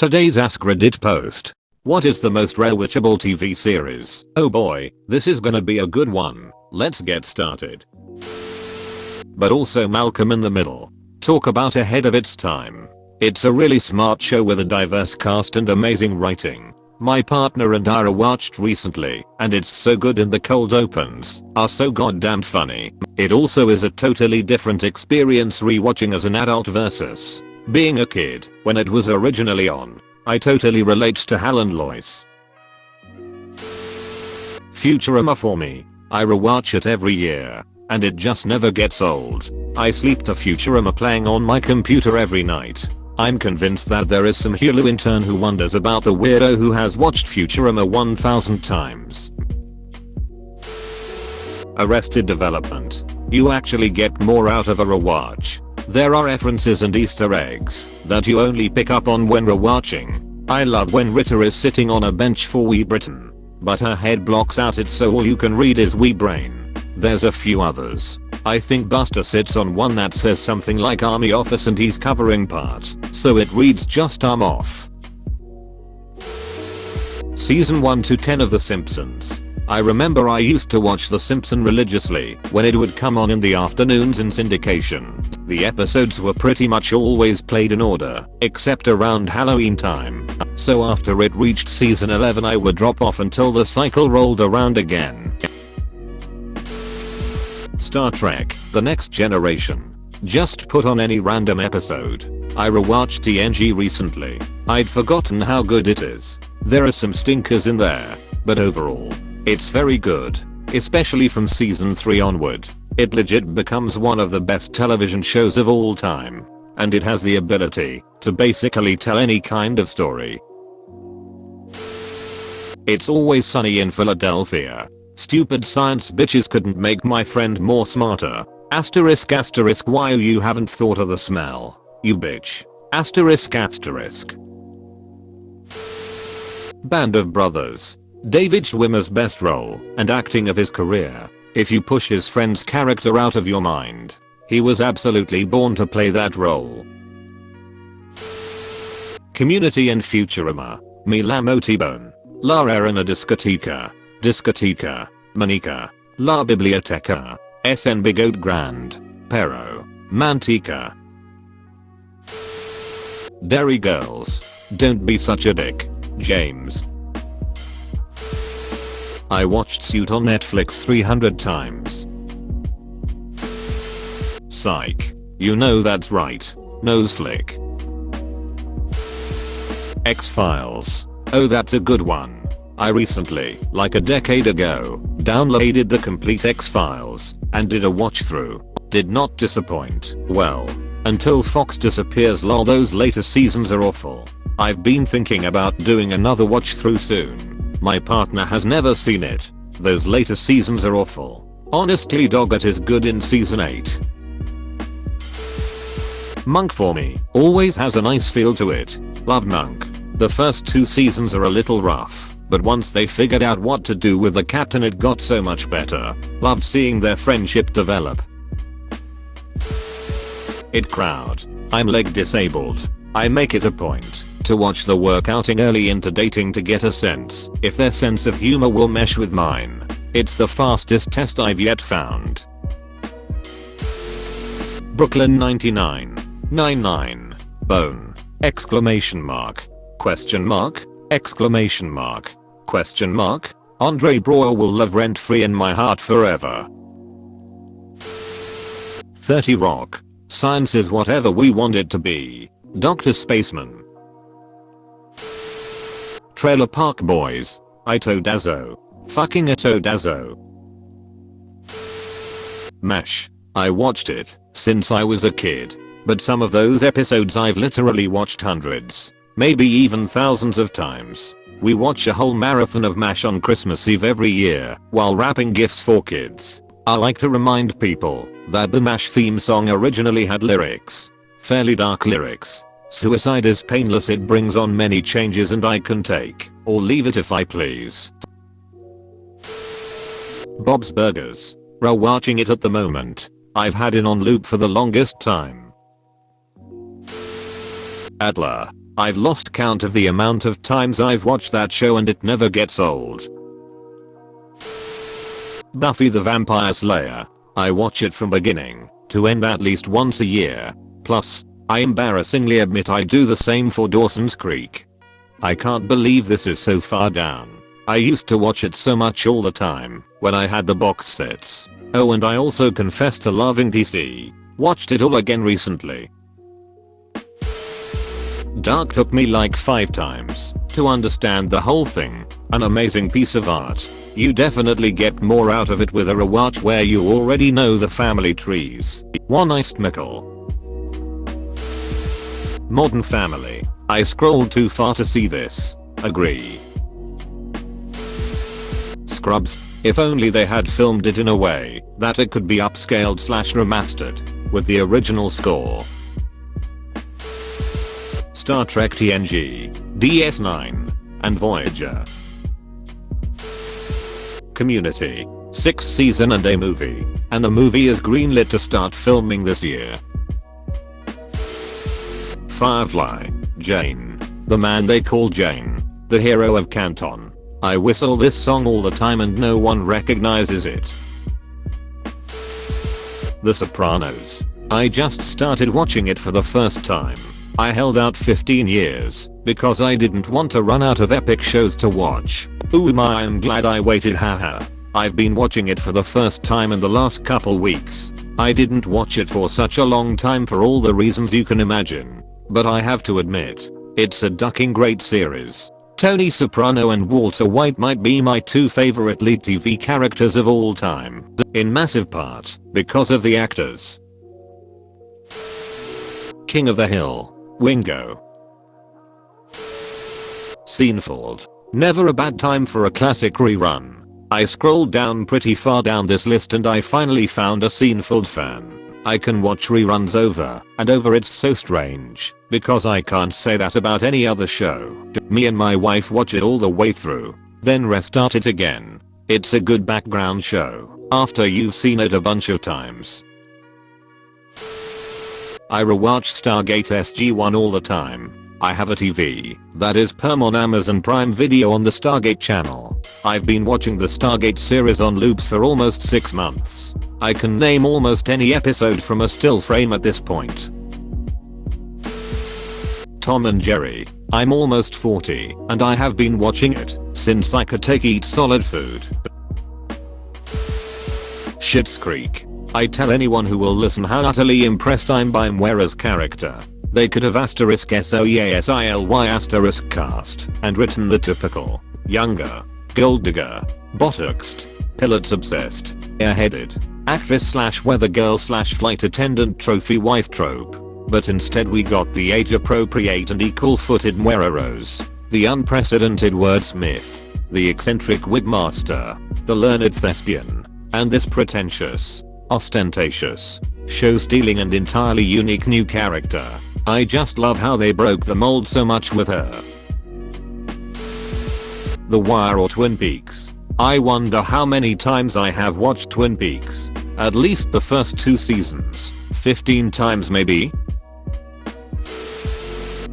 Today's AskReddit post. What is the most rewatchable TV series? Oh boy, this is gonna be a good one. Let's get started. But also Malcolm in the Middle. Talk about ahead of its time. It's a really smart show with a diverse cast and amazing writing. My partner and I watched recently, and it's so good, and the cold opens are so goddamn funny. It also is a totally different experience rewatching as an adult versus being a kid when it was originally on. I totally relate to Hal and Lois. Futurama for me. I rewatch it every year, and it just never gets old. I sleep to Futurama playing on my computer every night. I'm convinced that there is some Hulu intern who wonders about the weirdo who has watched Futurama 1000 times. Arrested Development. You actually get more out of a rewatch. There are references and Easter eggs that you only pick up on when rewatching. I love when Rita is sitting on a bench for Wee Britain, but her head blocks out it so all you can read is Wee Brain. There's a few others. I think Buster sits on one that says something like Army Office and he's covering part, so it reads just Arm Off. Season 1 to 10 of The Simpsons. I remember I used to watch The Simpsons religiously when it would come on in the afternoons in syndication. The episodes were pretty much always played in order, except around Halloween time. So after it reached season 11 I would drop off until the cycle rolled around again. Star Trek: The Next Generation. Just put on any random episode. I rewatched TNG recently. I'd forgotten how good it is. There are some stinkers in there, but overall, it's very good, especially from season 3 onward. It legit becomes one of the best television shows of all time, and it has the ability to basically tell any kind of story. It's Always Sunny in Philadelphia. Stupid science bitches couldn't make my friend more smarter. Asterisk asterisk why you haven't thought of the smell, you bitch. Asterisk asterisk. Band of Brothers. David Schwimmer's best role and acting of his career. If you push his friend's character out of your mind, he was absolutely born to play that role. Community and Futurama. Mi la Motibone. La era una discoteca. Discoteca. Manica. La Biblioteca. SN Bigote Grand. Pero. Manteca. Derry Girls. Don't be such a dick, James. I watched Suit on Netflix 300 times. Psych. You know that's right. Nose flick. X-Files. Oh, that's a good one. I recently, like a decade ago, downloaded the complete X-Files and did a watch through. Did not disappoint. Well, until Fox disappears lol, those later seasons are awful. I've been thinking about doing another watch through soon. My partner has never seen it. Those later seasons are awful. Honestly Doggett is good in season 8. Monk for me. Always has a nice feel to it. Love Monk. The first 2 seasons are a little rough, but once they figured out what to do with the captain it got so much better. Loved seeing their friendship develop. It Crowd. I'm leg disabled. I make it a point to watch the workouting early into dating to get a sense if their sense of humor will mesh with mine. It's the fastest test I've yet found. Brooklyn 99. Bone. Exclamation mark. Question mark. Exclamation mark. Question mark. Andre Braugher will live rent free in my heart forever. 30 Rock. Science is whatever we want it to be. Dr. Spaceman. Trailer Park Boys. Itodazzo. Fucking Itodazzo. MASH. I watched it since I was a kid, but some of those episodes I've literally watched hundreds, maybe even thousands of times. We watch a whole marathon of MASH on Christmas Eve every year while wrapping gifts for kids. I like to remind people that the MASH theme song originally had lyrics. Fairly dark lyrics. Suicide is painless, it brings on many changes and I can take or leave it if I please. Bob's Burgers. Rewatching it at the moment. I've had it on loop for the longest time. Adler. I've lost count of the amount of times I've watched that show and it never gets old. Buffy the Vampire Slayer. I watch it from beginning to end at least once a year. Plus, I embarrassingly admit I do the same for Dawson's Creek. I can't believe this is so far down. I used to watch it so much all the time when I had the box sets. Oh, and I also confess to loving DC. Watched it all again recently. Dark took me like 5 times to understand the whole thing. An amazing piece of art. You definitely get more out of it with a rewatch where you already know the family trees. One iced Mickle. Modern Family. I scrolled too far to see this. Agree. Scrubs. If only they had filmed it in a way that it could be upscaled / remastered with the original score. Star Trek TNG, DS9, and Voyager. Community, 6th season and a movie, and the movie is greenlit to start filming this year. Firefly, Jane, the man they call Jane, the hero of Canton. I whistle this song all the time and no one recognizes it. The Sopranos. I just started watching it for the first time. I held out 15 years because I didn't want to run out of epic shows to watch. Ooh, I'm glad I waited, haha. I've been watching it for the first time in the last couple weeks. I didn't watch it for such a long time for all the reasons you can imagine. But I have to admit, it's a ducking great series. Tony Soprano and Walter White might be my 2 favorite lead TV characters of all time. In massive part because of the actors. King of the Hill. Wingo. Seinfeld. Never a bad time for a classic rerun. I scrolled down pretty far down this list and I finally found a Seinfeld fan. I can watch reruns over and over. It's so strange because I can't say that about any other show. Me and my wife watch it all the way through, then restart it again. It's a good background show after you've seen it a bunch of times. I rewatch Stargate SG-1 all the time. I have a TV that is perm on Amazon Prime Video on the Stargate channel. I've been watching the Stargate series on loops for almost 6 months. I can name almost any episode from a still frame at this point. Tom and Jerry. I'm almost 40 and I have been watching it since I could eat solid food. Schitt's Creek. I tell anyone who will listen how utterly impressed I'm by Moira's character. They could have *SOYASILY* cast and written the typical younger, gold digger, botoxed, pillets obsessed, airheaded, actress / weather girl / flight attendant trophy wife trope. But instead we got the age appropriate and equal footed Moira Rose, the unprecedented wordsmith, the eccentric wig master, the learned thespian, and this pretentious, ostentatious, show-stealing and entirely unique new character. I just love how they broke the mold so much with her. The Wire or Twin Peaks. I wonder how many times I have watched Twin Peaks. At least the first 2 seasons. 15 times maybe?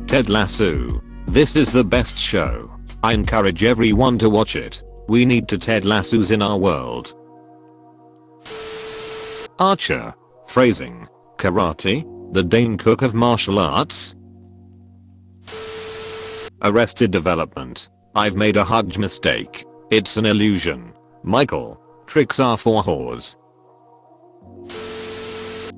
Ted Lasso. This is the best show. I encourage everyone to watch it. We need to Ted Lassos in our world. Archer. Phrasing. Karate. The Dane Cook of martial arts. Arrested Development. I've made a huge mistake. It's an illusion. Michael. Tricks are for whores.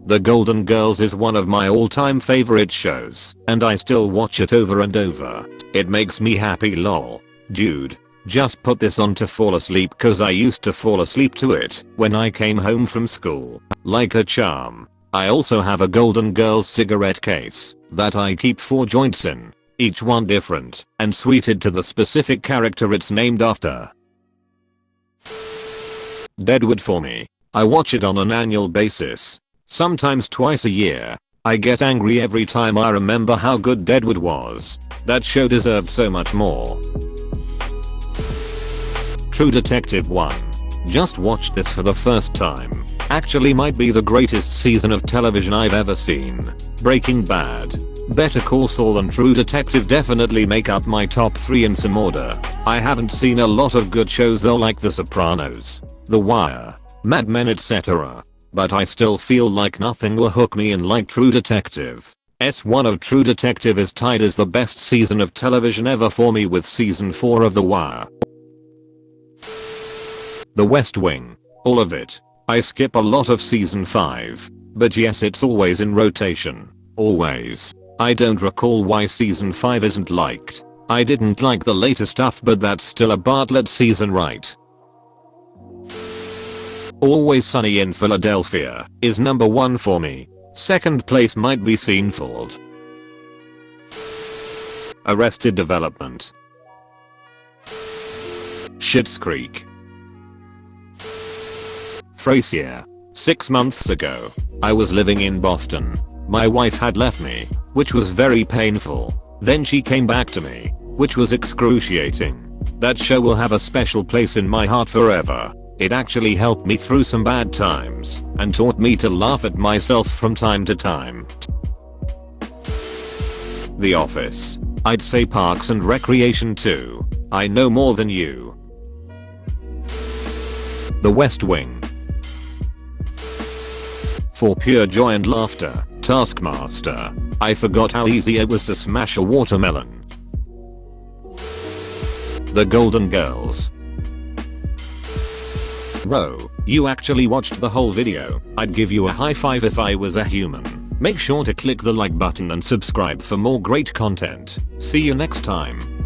The Golden Girls is one of my all-time favorite shows, and I still watch it over and over. It makes me happy, lol. Dude, just put this on to fall asleep cause I used to fall asleep to it when I came home from school. Like a charm. I also have a Golden Girls cigarette case that I keep 4 joints in, each one different and suited to the specific character it's named after. Deadwood for me. I watch it on an annual basis. Sometimes twice a year. I get angry every time I remember how good Deadwood was. That show deserved so much more. True Detective 1. Just watched this for the first time. Actually might be the greatest season of television I've ever seen. Breaking Bad. Better Call Saul and True Detective definitely make up my top 3 in some order. I haven't seen a lot of good shows though, like The Sopranos, The Wire, Mad Men, etc. But I still feel like nothing will hook me in like True Detective. S1 of True Detective is tied as the best season of television ever for me with season 4 of The Wire. The West Wing. All of it. I skip a lot of season 5. But yes, it's always in rotation. Always. I don't recall why season 5 isn't liked. I didn't like the later stuff, but that's still a Bartlett season, right? Always Sunny in Philadelphia is number 1 for me. Second place might be Seinfeld. Arrested Development. Schitt's Creek. Frasier. 6 months ago, I was living in Boston. My wife had left me, which was very painful. Then she came back to me, which was excruciating. That show will have a special place in my heart forever. It actually helped me through some bad times and taught me to laugh at myself from time to time. The Office. I'd say Parks and Recreation too. I know more than you. The West Wing. For pure joy and laughter, Taskmaster. I forgot how easy it was to smash a watermelon. The Golden Girls. Bro, you actually watched the whole video. I'd give you a high five if I was a human. Make sure to click the like button and subscribe for more great content. See you next time.